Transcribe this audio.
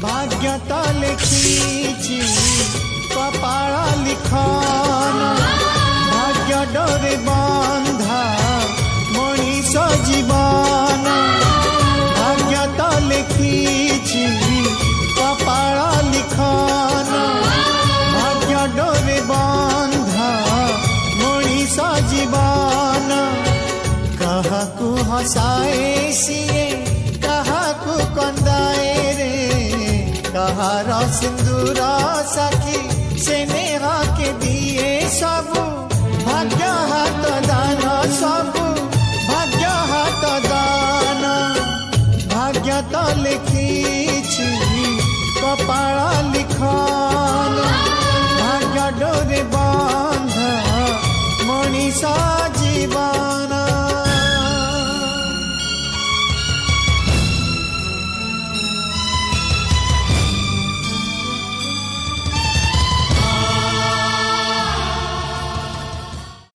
भाग्य तो लिखी कपाल लिखन भाग्य डोरे बंधा मनीष जीवन भाग्य तो लिखी कपाल लिखन भाग्य डोरे बंधा मनीष जीवन कहाकू हसाए सीए कहाकू कंदाए रे कहार सिंदूर साखी से नेहा के दिए सबू भाग्य हाथ दान सबू भाग्य हाथ दान भाग्य तो लिखी कपाल लिखन भाग्य डोरे बंधा मनीषा